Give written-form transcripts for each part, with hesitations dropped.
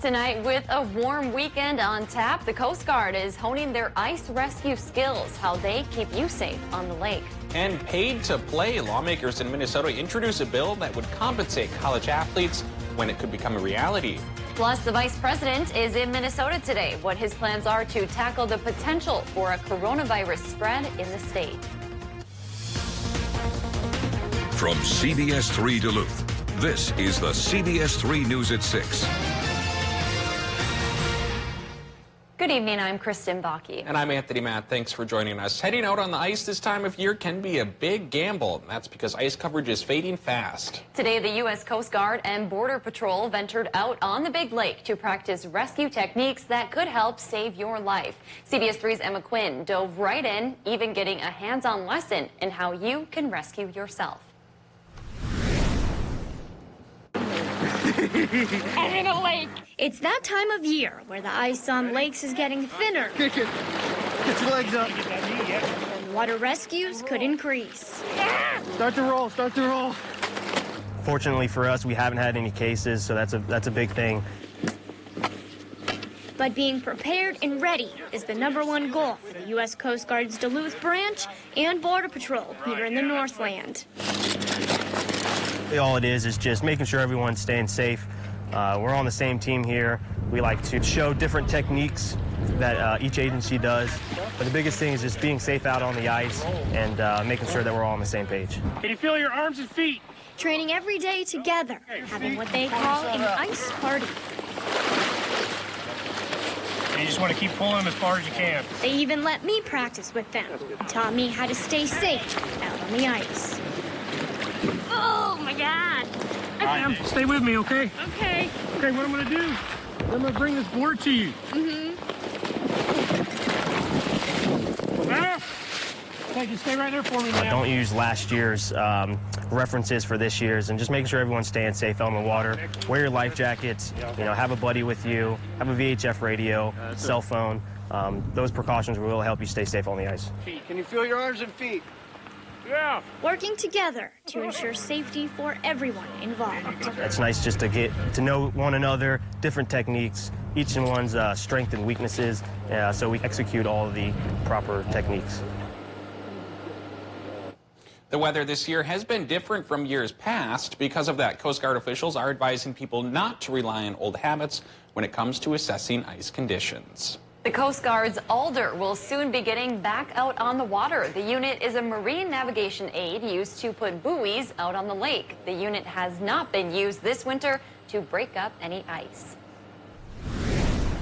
Tonight, with a warm weekend on tap, the Coast Guard is honing their ice rescue skills, how they keep you safe on the lake. And paid to play, lawmakers in Minnesota introduce a bill that would compensate college athletes when it could become a reality. Plus, the vice president is in Minnesota today. What his plans are to tackle the potential for a coronavirus spread in the state. From CBS3 Duluth, this is the CBS3 News at 6. Good evening, I'm Kristen Bakke. And I'm Anthony Matt. Thanks for joining us. Heading out on the ice this time of year can be a big gamble. And that's because ice coverage is fading fast. Today, the U.S. Coast Guard and Border Patrol ventured out on the Big Lake to practice rescue techniques that could help save your life. CBS3's Emma Quinn dove right in, even getting a hands-on lesson in how you can rescue yourself. I'm in a lake. It's that time of year where the ice on lakes is getting thinner. Kick it. Get your legs up. And water rescues could increase. Start to roll. Start to roll. Fortunately for us, we haven't had any cases, so that's a big thing. But being prepared and ready is the #1 goal for the U.S. Coast Guard's Duluth branch and Border Patrol here in the Northland. All it is just making sure everyone's staying safe. We're on the same team here. We like to show different techniques that each agency does. But the biggest thing is just being safe out on the ice and making sure that we're all on the same page. Can you feel your arms and feet? Training every day together, having what they call an ice party. And you just want to keep pulling them as far as you can. They even let me practice with them and taught me how to stay safe out on the ice. Oh, my God. All right, stay with me, okay? Okay. Okay, what I'm going to do, I'm going to bring this board to you. Okay, just stay right there for me now. Don't use last year's references for this year's, and just making sure everyone's staying safe out on the water. Wear your life jackets, have a buddy with you, have a VHF radio, cell phone. Those precautions will help you stay safe on the ice. Can you feel your arms and feet? Yeah. Working together to ensure safety for everyone involved. It's nice just to get to know one another, different techniques, each one's strengths and weaknesses, so we execute all of the proper techniques. The weather this year has been different from years past. Because of that, Coast Guard officials are advising people not to rely on old habits when it comes to assessing ice conditions. The Coast Guard's Alder will soon be getting back out on the water. The unit is a marine navigation aid used to put buoys out on the lake. The unit has not been used this winter to break up any ice.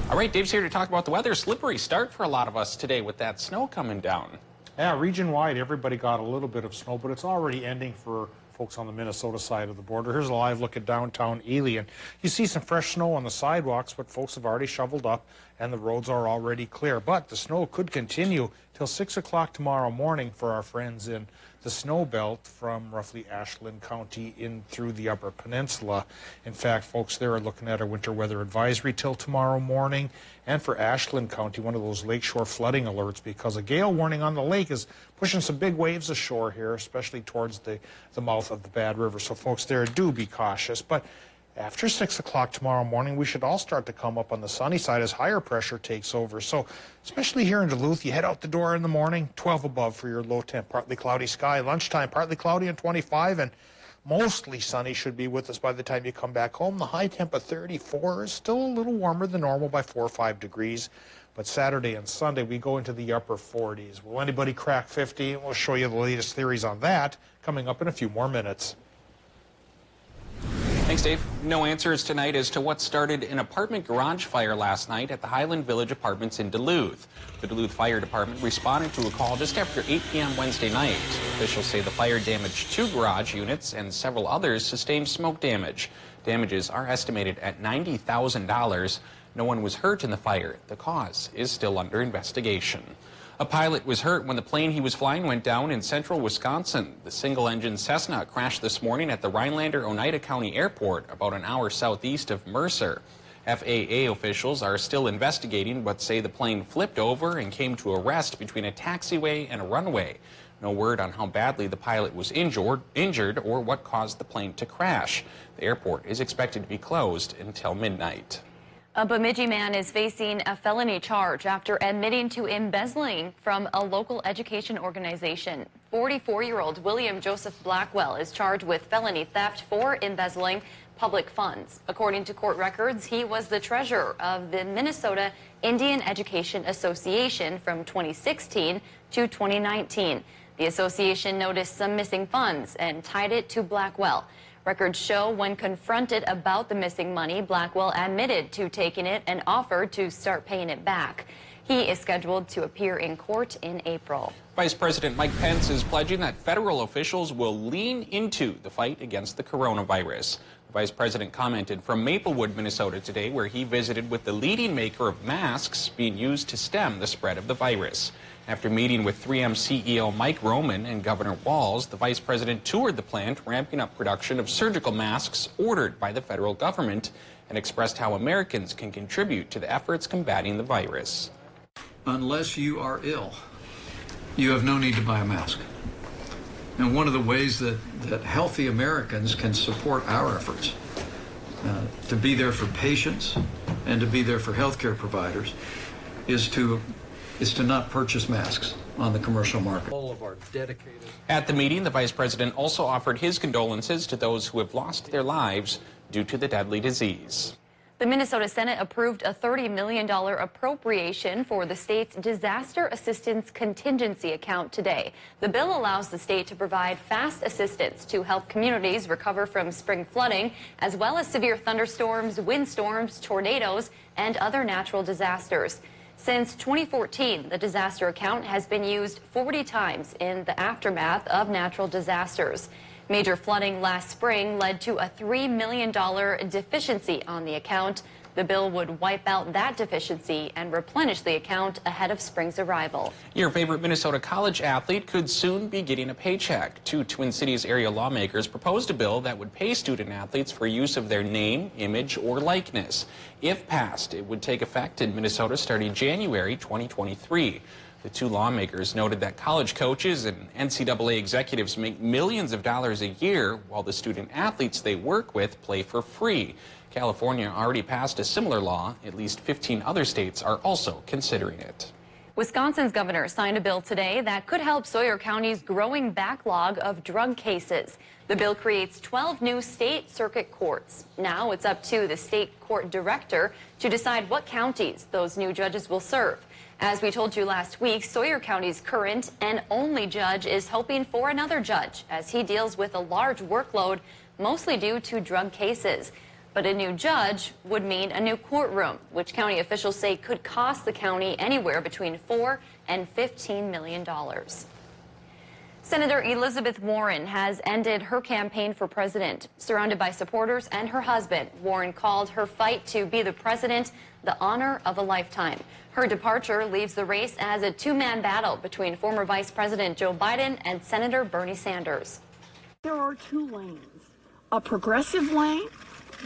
All right, Dave's here to talk about the weather. Slippery start for a lot of us today with that snow coming down. Yeah, region-wide, everybody got a little bit of snow, but it's already ending for folks on the Minnesota side of the border. Here's a live look at downtown Ely, and you see some fresh snow on the sidewalks, but folks have already shoveled up, and the roads are already clear. But the snow could continue till 6 o'clock tomorrow morning for our friends in the snow belt from roughly Ashland County in through the Upper Peninsula. In fact, folks there are looking at a winter weather advisory till tomorrow morning. And for Ashland County, one of those lakeshore flooding alerts, because a gale warning on the lake is pushing some big waves ashore here, especially towards the mouth of the Bad River. So folks there, do be cautious. But after 6 o'clock tomorrow morning, we should all start to come up on the sunny side as higher pressure takes over. So especially here in Duluth, you head out the door in the morning, 12 above for your low temp, partly cloudy sky. Lunchtime, partly cloudy and 25, and mostly sunny should be with us by the time you come back home. The high temp of 34 is still a little warmer than normal by 4 or 5 degrees. But Saturday and Sunday, we go into the upper 40s. Will anybody crack 50? We'll show you the latest theories on that coming up in a few more minutes. Thanks, Dave. No answers tonight as to what started an apartment garage fire last night at the Highland Village Apartments in Duluth. The Duluth Fire Department responded to a call just after 8 p.m. Wednesday night. Officials say the fire damaged 2 garage units and several others sustained smoke damage. Damages are estimated at $90,000. No one was hurt in the fire. The cause is still under investigation. A pilot was hurt when the plane he was flying went down in central Wisconsin. The single-engine Cessna crashed this morning at the Rhinelander-Oneida County Airport, about an hour southeast of Mercer. FAA officials are still investigating, but say the plane flipped over and came to a rest between a taxiway and a runway. No word on how badly the pilot was injured or what caused the plane to crash. The airport is expected to be closed until midnight. A Bemidji man is facing a felony charge after admitting to embezzling from a local education organization. 44-year-old William Joseph Blackwell is charged with felony theft for embezzling public funds. According to court records, he was the treasurer of the Minnesota Indian Education Association from 2016 to 2019. The association noticed some missing funds and tied it to Blackwell. Records show when confronted about the missing money, Blackwell admitted to taking it and offered to start paying it back. He is scheduled to appear in court in April. Vice President Mike Pence is pledging that federal officials will lean into the fight against the coronavirus. The Vice President commented from Maplewood, Minnesota today, where he visited with the leading maker of masks being used to stem the spread of the virus. After meeting with 3M CEO Mike Roman and Governor Walz, the Vice President toured the plant, ramping up production of surgical masks ordered by the federal government, and expressed how Americans can contribute to the efforts combating the virus. Unless you are ill, you have no need to buy a mask. And one of the ways that healthy Americans can support our efforts to be there for patients and to be there for healthcare providers is to not purchase masks on the commercial market. All of our dedicated. At the meeting, the Vice President also offered his condolences to those who have lost their lives due to the deadly disease. The Minnesota Senate approved a $30 million appropriation for the state's disaster assistance contingency account today. The bill allows the state to provide fast assistance to help communities recover from spring flooding, as well as severe thunderstorms, windstorms, tornadoes, and other natural disasters. Since 2014, the disaster account has been used 40 times in the aftermath of natural disasters. Major flooding last spring led to a $3 million deficiency on the account. The bill would wipe out that deficiency and replenish the account ahead of spring's arrival. Your favorite Minnesota college athlete could soon be getting a paycheck. Two Twin Cities area lawmakers proposed a bill that would pay student athletes for use of their name, image, or likeness. If passed, it would take effect in Minnesota starting January 2023. The two lawmakers noted that college coaches and NCAA executives make millions of dollars a year, while the student athletes they work with play for free. California already passed a similar law. At least 15 other states are also considering it. Wisconsin's governor signed a bill today that could help Sawyer County's growing backlog of drug cases. The bill creates 12 new state circuit courts. Now it's up to the state court director to decide what counties those new judges will serve. As we told you last week, Sawyer County's current and only judge is hoping for another judge as he deals with a large workload, mostly due to drug cases. But a new judge would mean a new courtroom, which county officials say could cost the county anywhere between $4 and $15 million. Senator Elizabeth Warren has ended her campaign for president. Surrounded by supporters and her husband, Warren called her fight to be the president the honor of a lifetime. Her departure leaves the race as a two-man battle between former Vice President Joe Biden and Senator Bernie Sanders. There are two lanes, a progressive lane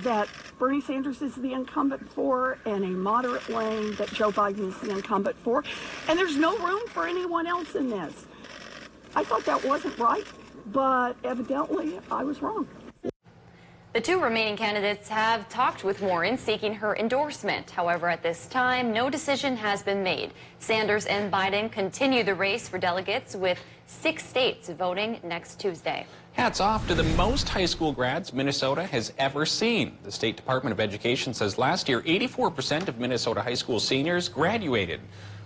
that Bernie Sanders is the incumbent for and a moderate lane that Joe Biden is the incumbent for. And there's no room for anyone else in this. I thought that wasn't right, but evidently I was wrong. The two remaining candidates have talked with Warren seeking her endorsement. However, at this time, no decision has been made. Sanders and Biden continue the race for delegates with 6 states voting next Tuesday. Hats off to the most high school grads Minnesota has ever seen. The State Department of Education says last year 84% of Minnesota high school seniors graduated.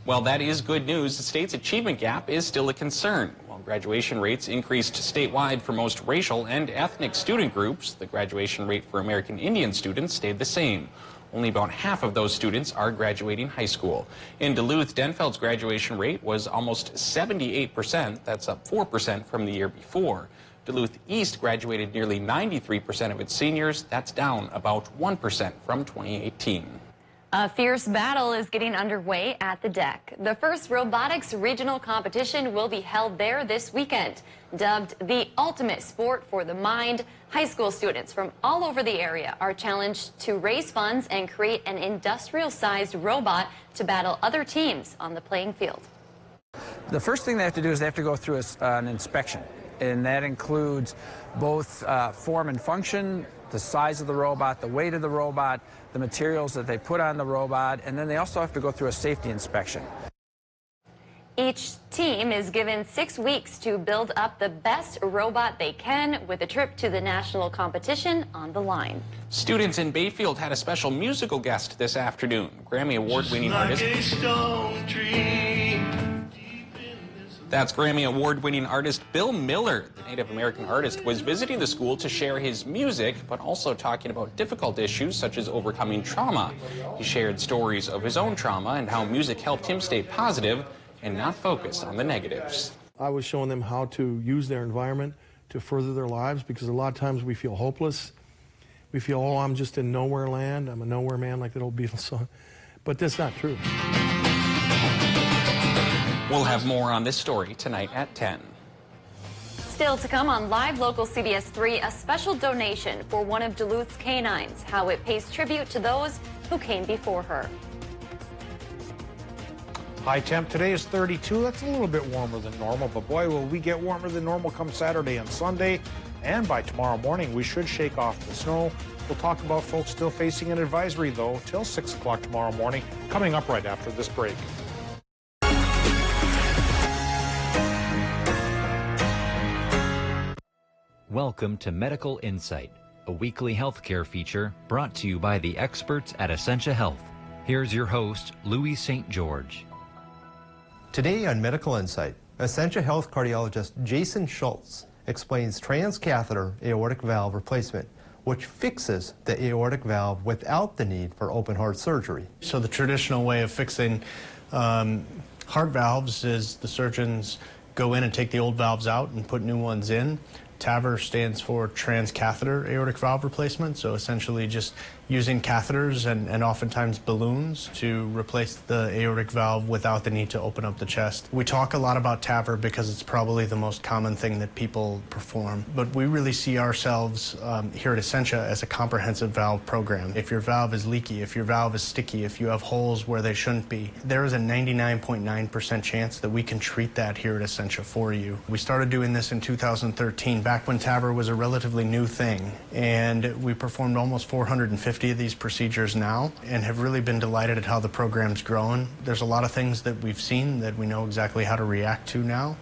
While that is good news, the state's achievement gap is still a concern. While graduation rates increased statewide for most racial and ethnic student groups, the graduation rate for American Indian students stayed the same. Only about half of those students are graduating high school. In Duluth, Denfeld's graduation rate was almost 78%. That's up 4% from the year before. Duluth East graduated nearly 93% of its seniors. That's down about 1% from 2018. A fierce battle is getting underway at the deck. The first robotics regional competition will be held there this weekend. Dubbed the ultimate sport for the mind, high school students from all over the area are challenged to raise funds and create an industrial-sized robot to battle other teams on the playing field. The first thing they have to do is they have to go through an inspection. and that includes both form and function, the size of the robot, the weight of the robot, the materials that they put on the robot, and then they also have to go through a safety inspection. Each team is given 6 weeks to build up the best robot they can, with a trip to the national competition on the line. Students in Bayfield had a special musical guest this afternoon. Grammy Award-winning artist. That's Grammy Award-winning artist Bill Miller. The Native American artist was visiting the school to share his music, but also talking about difficult issues such as overcoming trauma. He shared stories of his own trauma and how music helped him stay positive and not focus on the negatives. I was showing them how to use their environment to further their lives, because a lot of times we feel hopeless. We feel, oh, I'm just in nowhere land. I'm a nowhere man, like that old Beatles song. But that's not true. We'll have more on this story tonight at 10. Still to come on Live Local CBS 3, a special donation for one of Duluth's canines, how it pays tribute to those who came before her. High temp today is 32. That's a little bit warmer than normal, but boy, will we get warmer than normal come Saturday and Sunday. And by tomorrow morning, we should shake off the snow. We'll talk about folks still facing an advisory, though, till 6 o'clock tomorrow morning, coming up right after this break. Welcome to Medical Insight, a weekly healthcare feature brought to you by the experts at Essentia Health. Here's your host, Louis St. George. Today on Medical Insight, Essentia Health cardiologist Jason Schultz explains transcatheter aortic valve replacement, which fixes the aortic valve without the need for open heart surgery. So the traditional way of fixing heart valves is the surgeons go in and take the old valves out and put new ones in. TAVR stands for transcatheter aortic valve replacement, so essentially just using catheters and oftentimes balloons to replace the aortic valve without the need to open up the chest. We talk a lot about TAVR because it's probably the most common thing that people perform, but we really see ourselves here at Essentia as a comprehensive valve program. If your valve is leaky, if your valve is sticky, if you have holes where they shouldn't be, there is a 99.9% chance that we can treat that here at Essentia for you. We started doing this in 2013, back when TAVR was a relatively new thing, and we performed almost 450 of these procedures now and have really been delighted at how the program's grown. There's a lot of things that we've seen that we know exactly how to react to now.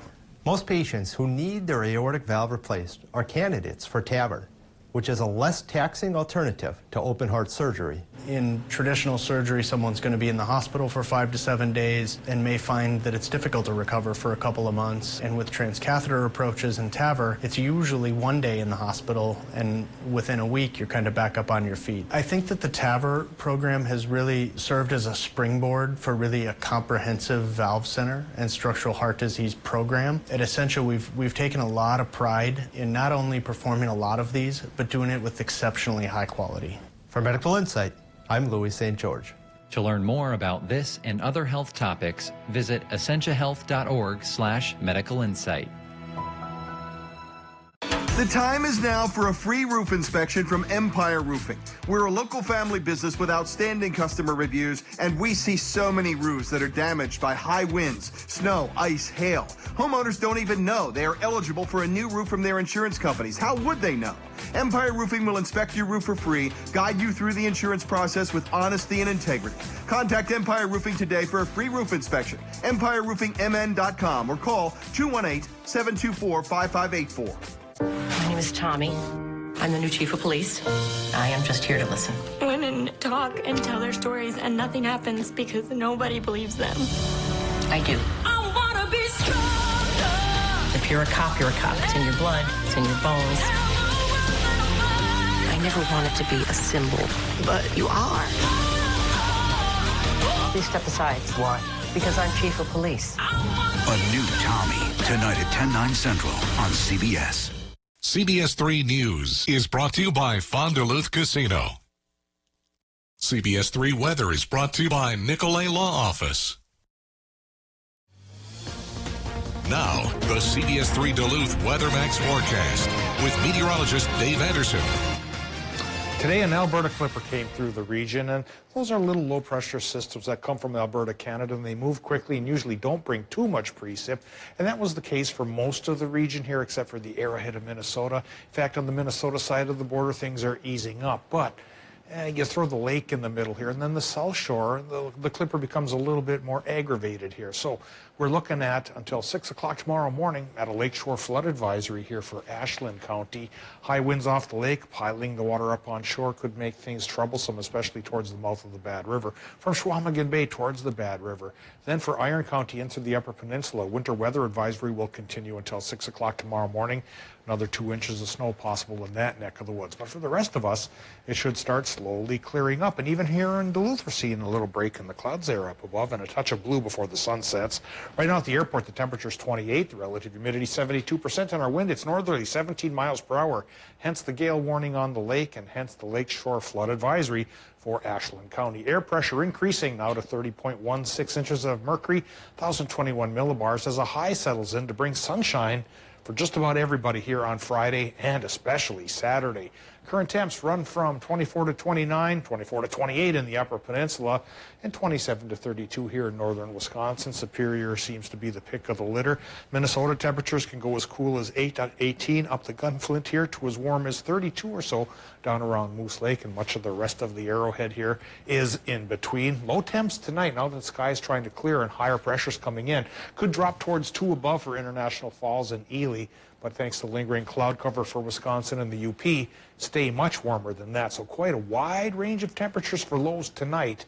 Most patients who need their aortic valve replaced are candidates for TAVR, which is a less taxing alternative to open heart surgery. In traditional surgery, someone's going to be in the hospital for 5 to 7 days and may find that it's difficult to recover for a couple of months. And with transcatheter approaches and TAVR, it's usually 1 day in the hospital, and within a week, you're kind of back up on your feet. I think that the TAVR program has really served as a springboard for really a comprehensive valve center and structural heart disease program. At Essentia, we've taken a lot of pride in not only performing a lot of these, but doing it with exceptionally high quality. For Medical Insight, I'm Louis St. George. To learn more about this and other health topics, visit essentiahealth.org/medical insight. The time is now for a free roof inspection from Empire Roofing. We're a local family business with outstanding customer reviews, and we see so many roofs that are damaged by high winds, snow, ice, hail. Homeowners don't even know they are eligible for a new roof from their insurance companies. How would they know? Empire Roofing will inspect your roof for free, guide you through the insurance process with honesty and integrity. Contact Empire Roofing today for a free roof inspection. EmpireRoofingMN.com or call 218-724-5584. My name is Tommy. I'm the new chief of police. I am just here to listen. Women talk and tell their stories and nothing happens because nobody believes them. I do. I wanna be stronger. If you're a cop, you're a cop. It's in your blood. It's in your bones. I never wanted to be a symbol, but you are. Please step aside. Why? Because I'm chief of police. A new Tommy, tonight at 10/9 Central on CBS. CBS3 News is brought to you by Fond du Luth Casino. CBS3 Weather is brought to you by Nicolay Law Office. Now, the CBS3 Duluth Weather Max forecast with meteorologist Dave Anderson. Today, an Alberta clipper came through the region, and those are little low-pressure systems that come from Alberta, Canada, and they move quickly and usually don't bring too much precip. And that was the case for most of the region here, except for the arrowhead of Minnesota. In fact, on the Minnesota side of the border, things are easing up. But you throw the lake in the middle here, and then the South Shore, the clipper becomes a little bit more aggravated here. So we're looking at, until 6 o'clock tomorrow morning, at a lakeshore flood advisory here for Ashland County. High winds off the lake, piling the water up on shore could make things troublesome, especially towards the mouth of the Bad River. From Chequamegon Bay towards the Bad River. Then for Iron County into the Upper Peninsula, winter weather advisory will continue until 6 o'clock tomorrow morning. Another 2 inches of snow possible in that neck of the woods. But for the rest of us, it should start slowly clearing up. And even here in Duluth, we're seeing a little break in the clouds there up above and a touch of blue before the sun sets. Right now at the airport, the temperature's 28, the relative humidity 72%, and our wind, it's northerly, 17 miles per hour. Hence the gale warning on the lake, and hence the lakeshore flood advisory for Ashland County. Air pressure increasing now to 30.16 inches of mercury, 1,021 millibars as a high settles in to bring sunshine for just about everybody here on Friday and especially Saturday. Current temps run from 24 to 29, 24 to 28 in the Upper Peninsula, and 27 to 32 here in northern Wisconsin. Superior seems to be the pick of the litter. Minnesota temperatures can go as cool as 18 up the Gunflint here to as warm as 32 or so down around Moose Lake, and much of the rest of the Arrowhead here is in between. Low temps tonight, now that the sky is trying to clear and higher pressures coming in, could drop towards 2 above for International Falls and Ely. But thanks to lingering cloud cover for Wisconsin and the UP, stay much warmer than that. So quite a wide range of temperatures for lows tonight.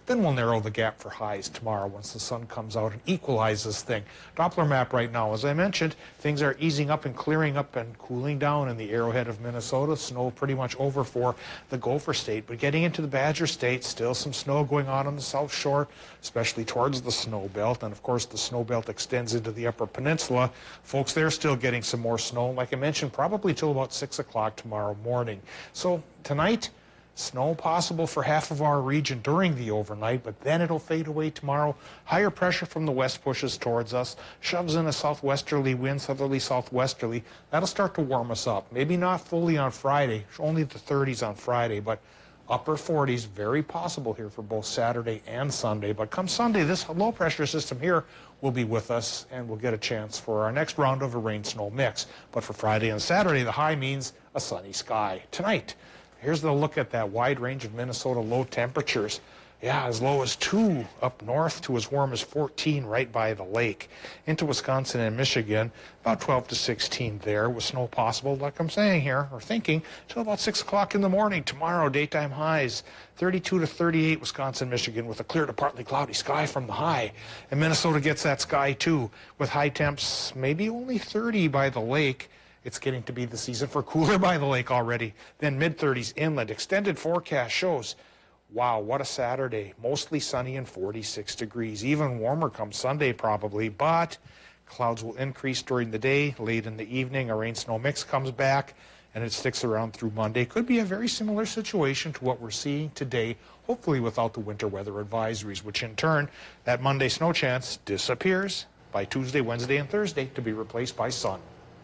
Then we'll narrow the gap for highs tomorrow once the sun comes out and equalizes thing. Doppler map right now, as I mentioned, things are easing up and clearing up and cooling down in the Arrowhead of Minnesota. Snow pretty much over for the Gopher State. But getting into the Badger State, still some snow going on the South Shore, especially towards the snow belt. And of course, the snow belt extends into the Upper Peninsula. Folks, they're still getting some more snow, like I mentioned, probably till about 6 o'clock tomorrow morning. So tonight, snow possible for half of our region during the overnight, but then it'll fade away tomorrow. Higher pressure from the west pushes towards us, shoves in a southwesterly wind, southerly southwesterly. That'll start to warm us up. Maybe not fully on Friday, only the 30s on Friday, but upper 40s, very possible here for both Saturday and Sunday. But come Sunday, this low pressure system here will be with us, and we'll get a chance for our next round of a rain-snow mix. But for Friday and Saturday, the high means a sunny sky. Tonight, here's the look at that wide range of Minnesota low temperatures. Yeah, as low as 2 up north to as warm as 14 right by the lake. Into Wisconsin and Michigan, about 12 to 16 there with snow possible, like I'm saying here, or thinking, till about 6 o'clock in the morning. Tomorrow, daytime highs, 32 to 38 Wisconsin, Michigan with a clear to partly cloudy sky from the high. And Minnesota gets that sky too, with high temps maybe only 30 by the lake. It's getting to be the season for cooler by the lake already. Then mid-30s inland. Extended forecast shows, wow, what a Saturday. Mostly sunny and 46 degrees. Even warmer come Sunday probably, but clouds will increase during the day. Late in the evening, a rain-snow mix comes back, and it sticks around through Monday. Could be a very similar situation to what we're seeing today, hopefully without the winter weather advisories, which in turn, that Monday snow chance disappears by Tuesday, Wednesday, and Thursday to be replaced by sun.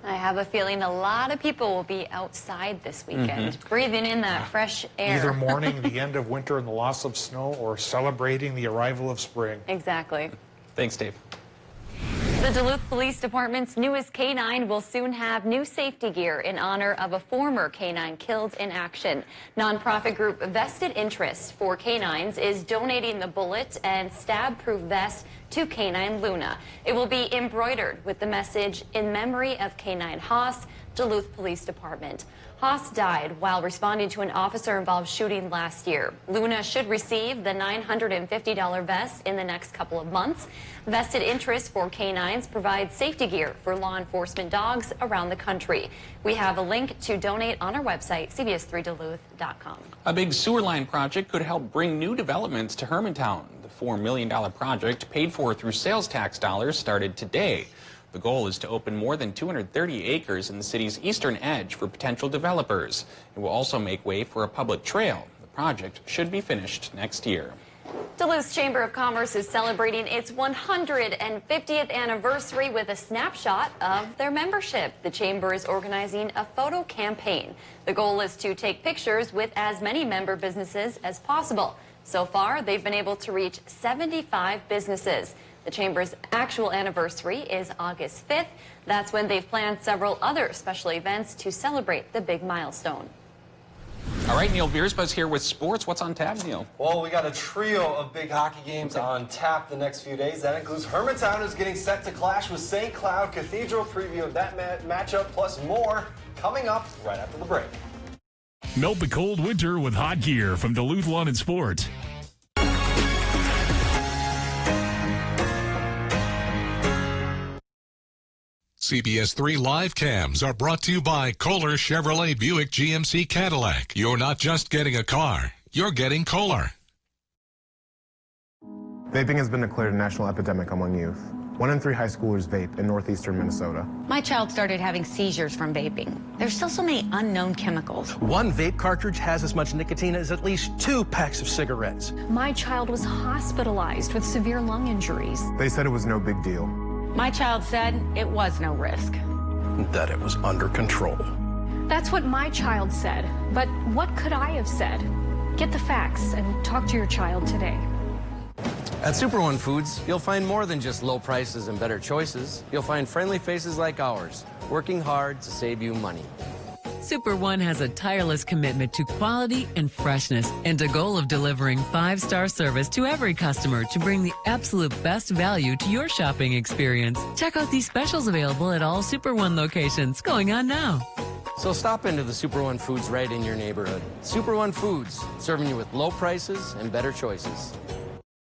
I have a feeling a lot of people will be outside this weekend, breathing in that fresh air. Either mourning the end of winter and the loss of snow or celebrating the arrival of spring. Exactly. Thanks, Dave. The Duluth Police Department's newest K-9 will soon have new safety gear in honor of a former K-9 killed in action. Nonprofit group Vested Interest for K-9s is donating the bullet and stab-proof vest to K-9 Luna. It will be embroidered with the message, "In memory of K-9 Haas, Duluth Police Department." Haas died while responding to an officer-involved shooting last year. Luna should receive the $950 vest in the next couple of months. Vested Interest for K-9s provides safety gear for law enforcement dogs around the country. We have a link to donate on our website, CBS3Duluth.com. A big sewer line project could help bring new developments to Hermantown. The $4 million project, paid for through sales tax dollars, started today. The goal is to open more than 230 acres in the city's eastern edge for potential developers. It will also make way for a public trail. The project should be finished next year. Duluth's Chamber of Commerce is celebrating its 150th anniversary with a snapshot of their membership. The Chamber is organizing a photo campaign. The goal is to take pictures with as many member businesses as possible. So far, they've been able to reach 75 businesses. The Chamber's actual anniversary is August 5th. That's when they've planned several other special events to celebrate the big milestone. All right, Neil Viersba's here with sports. What's on tap, Neil? Well, we got a trio of big hockey games on tap the next few days. That includes Hermantown is getting set to clash with St. Cloud Cathedral. Preview of that matchup plus more coming up right after the break. Melt the cold winter with hot gear from Duluth Lawn and Sports. CBS3 live cams are brought to you by Kohler Chevrolet Buick GMC Cadillac. You're not just getting a car, you're getting Kohler. Vaping has been declared a national epidemic among youth. 1 in 3 high schoolers vape in northeastern Minnesota. My child started having seizures from vaping. There's still so many unknown chemicals. One vape cartridge has as much nicotine as at least 2 packs of cigarettes. My child was hospitalized with severe lung injuries. They said it was no big deal. My child said it was no risk. That it was under control. That's what my child said. But what could I have said? Get the facts and talk to your child today. At Super One Foods, you'll find more than just low prices and better choices. You'll find friendly faces like ours, working hard to save you money. Super One has a tireless commitment to quality and freshness and a goal of delivering 5-star service to every customer to bring the absolute best value to your shopping experience. Check out these specials available at all Super One locations going on now. So stop into the Super One Foods right in your neighborhood. Super One Foods, serving you with low prices and better choices.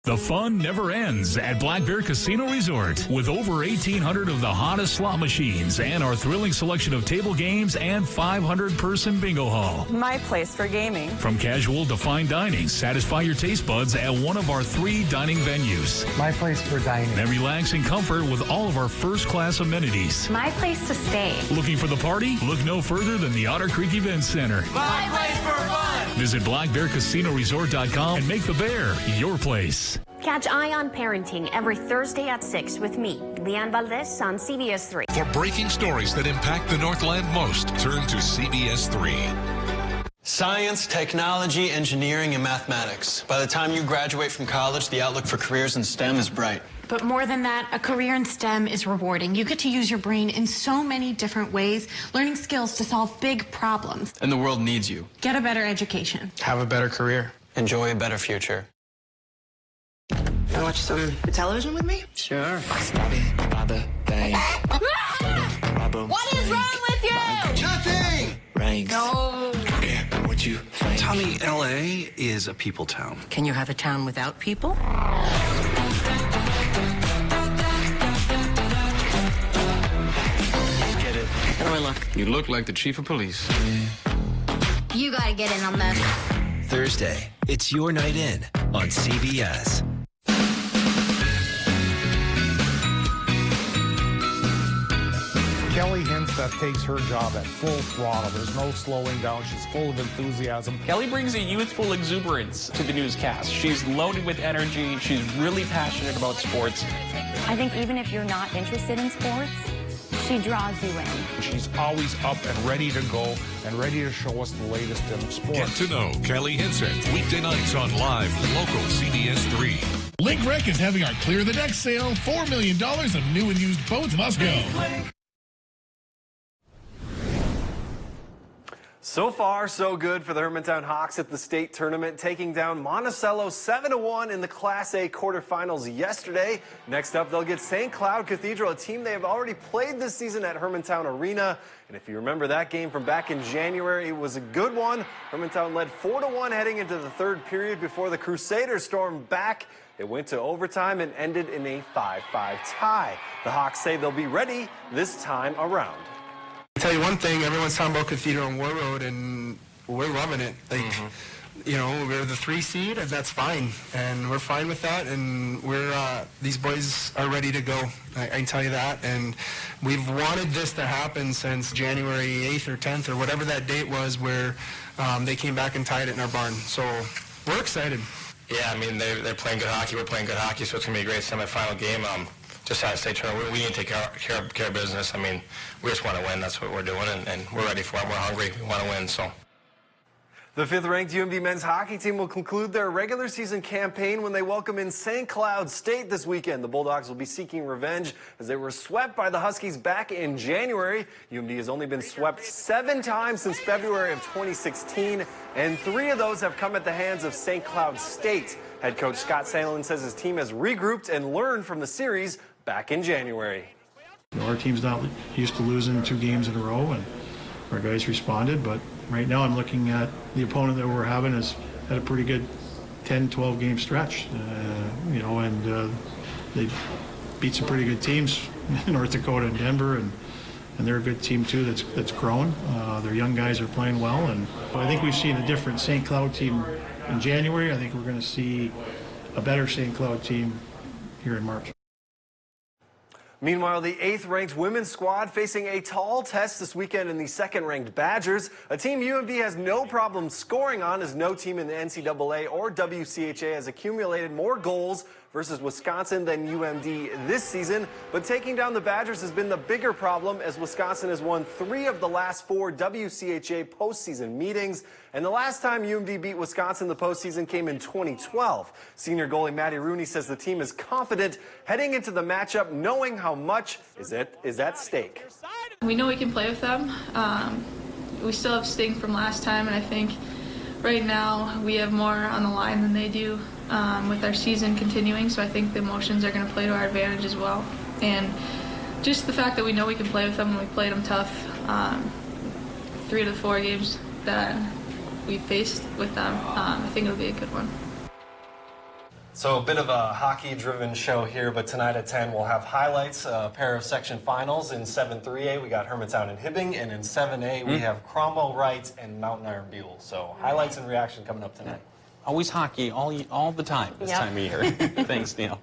The fun never ends at Black Bear Casino Resort. With over 1,800 of the hottest slot machines and our thrilling selection of table games and 500-person bingo hall. My place for gaming. From casual to fine dining, satisfy your taste buds at one of our 3 dining venues. My place for dining. And relax in comfort with all of our first-class amenities. My place to stay. Looking for the party? Look no further than the Otter Creek Event Center. My place for fun. Visit blackbearcasinoresort.com and make the Bear your place. Catch Eye on Parenting every Thursday at 6 with me, Leanne Valdez on CBS3. For breaking stories that impact the Northland most, turn to CBS3. Science, technology, engineering, and mathematics. By the time you graduate from college, the outlook for careers in STEM is bright. But more than that, a career in STEM is rewarding. You get to use your brain in so many different ways, learning skills to solve big problems. And the world needs you. Get a better education. Have a better career. Enjoy a better future. Want to watch some television with me? Sure. What is wrong with you? Nothing! No. What you think? Tommy, L.A. is a people town. Can you have a town without people? Get it? How do I look? You look like the chief of police. You gotta get in on this. Thursday, it's your night in on CBS. Kelly Hinseth takes her job at full throttle. There's no slowing down. She's full of enthusiasm. Kelly brings a youthful exuberance to the newscast. She's loaded with energy. She's really passionate about sports. I think even if you're not interested in sports, she draws you in. She's always up and ready to go and ready to show us the latest in sports. Get to know Kelly Hinseth weekday nights on live local CBS3. Lake Rec is having our Clear the Deck sale. $4 million of new and used boats must go. So far, so good for the Hermantown Hawks at the state tournament, taking down Monticello 7-1 in the Class A quarterfinals yesterday. Next up, they'll get St. Cloud Cathedral, a team they have already played this season at Hermantown Arena. And if you remember that game from back in January, it was a good one. Hermantown led 4-1 heading into the third period before the Crusaders stormed back. It went to overtime and ended in a 5-5 tie. The Hawks say they'll be ready this time around. I'll tell you one thing, everyone's talking about Cathedral and War Road, and we're loving it. Like, you know, we're the 3 seed, and that's fine. And we're fine with that, and we're, these boys are ready to go. I can tell you that. And we've wanted this to happen since January 8th or 10th or whatever that date was where they came back and tied it in our barn. So we're excited. Yeah, I mean, they're playing good hockey. We're playing good hockey, so it's going to be a great semifinal game. Just out of state tournament, we need to take care of business. I mean, we just want to win. That's what we're doing, and we're ready for it. We're hungry. We want to win, so. The 5th-ranked UMD men's hockey team will conclude their regular season campaign when they welcome in St. Cloud State this weekend. The Bulldogs will be seeking revenge as they were swept by the Huskies back in January. UMD has only been swept 7 times since February of 2016, and 3 of those have come at the hands of St. Cloud State. Head coach Scott Sandlin says his team has regrouped and learned from the series back in January. Our team's not used to losing 2 games in a row, and our guys responded, but right now I'm looking at the opponent that we're having has had a pretty good 10-12 game stretch, you know, and they beat some pretty good teams in North Dakota and Denver, and they're a good team too that's grown. Their young guys are playing well, and I think we've seen a different St. Cloud team in January. I think we're going to see a better St. Cloud team here in March. Meanwhile, the 8th-ranked women's squad facing a tall test this weekend in the 2nd-ranked Badgers, a team UMD has no problem scoring on, as no team in the NCAA or WCHA has accumulated more goals versus Wisconsin than UMD this season. But taking down the Badgers has been the bigger problem, as Wisconsin has won 3 of the last 4 WCHA postseason meetings. And the last time UMD beat Wisconsin in the postseason came in 2012. Senior goalie Maddie Rooney says the team is confident heading into the matchup, knowing how much is at stake. We know we can play with them. We still have sting from last time, and I think right now we have more on the line than they do with our season continuing, so I think the emotions are going to play to our advantage as well. And just the fact that we know we can play with them and we played them tough 3 of the 4 games that we faced with them, I think it'll be a good one. So a bit of a hockey-driven show here, but tonight at 10 we'll have highlights, a pair of section finals. In 7-3A we got Hermantown and Hibbing, and in 7A we have Cromwell Wright and Mountain Iron Buell. So highlights and reaction coming up tonight. Always hockey all the time this time of year. Thanks, Neil.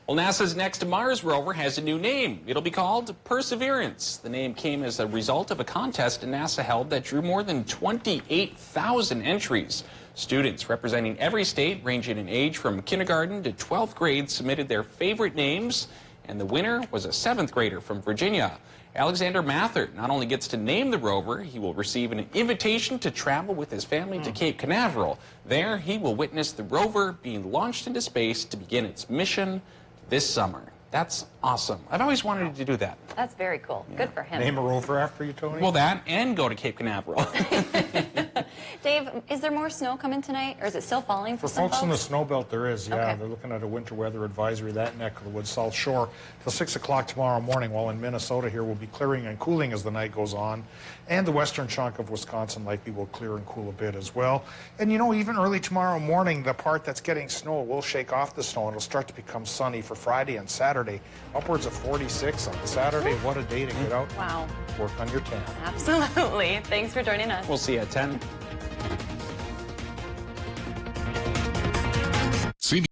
Well, NASA's next Mars rover has a new name. It'll be called Perseverance. The name came as a result of a contest NASA held that drew more than 28,000 entries. Students representing every state, ranging in age from kindergarten to 12th grade, submitted their favorite names, and the winner was a 7th grader from Virginia. Alexander Mather not only gets to name the rover, he will receive an invitation to travel with his family to Cape Canaveral. There, he will witness the rover being launched into space to begin its mission this summer. That's awesome. I've always wanted to do that. That's very cool. Good for him. Name a rover after you, Tony? Well, that and go to Cape Canaveral. Dave, is there more snow coming tonight, or is it still falling for some folks in the folks? snow belt, there is, yeah. Okay. They're looking at a winter weather advisory, that neck of the woods, South Shore, till 6 o'clock tomorrow morning, while in Minnesota here will be clearing and cooling as the night goes on. And the western chunk of Wisconsin likely will clear and cool a bit as well. And you know, even early tomorrow morning, the part that's getting snow will shake off the snow, and it'll start to become sunny for Friday and Saturday. Upwards of 46 on Saturday. What a day to get out. Wow. Work on your tan. Absolutely. Thanks for joining us. We'll see you at 10.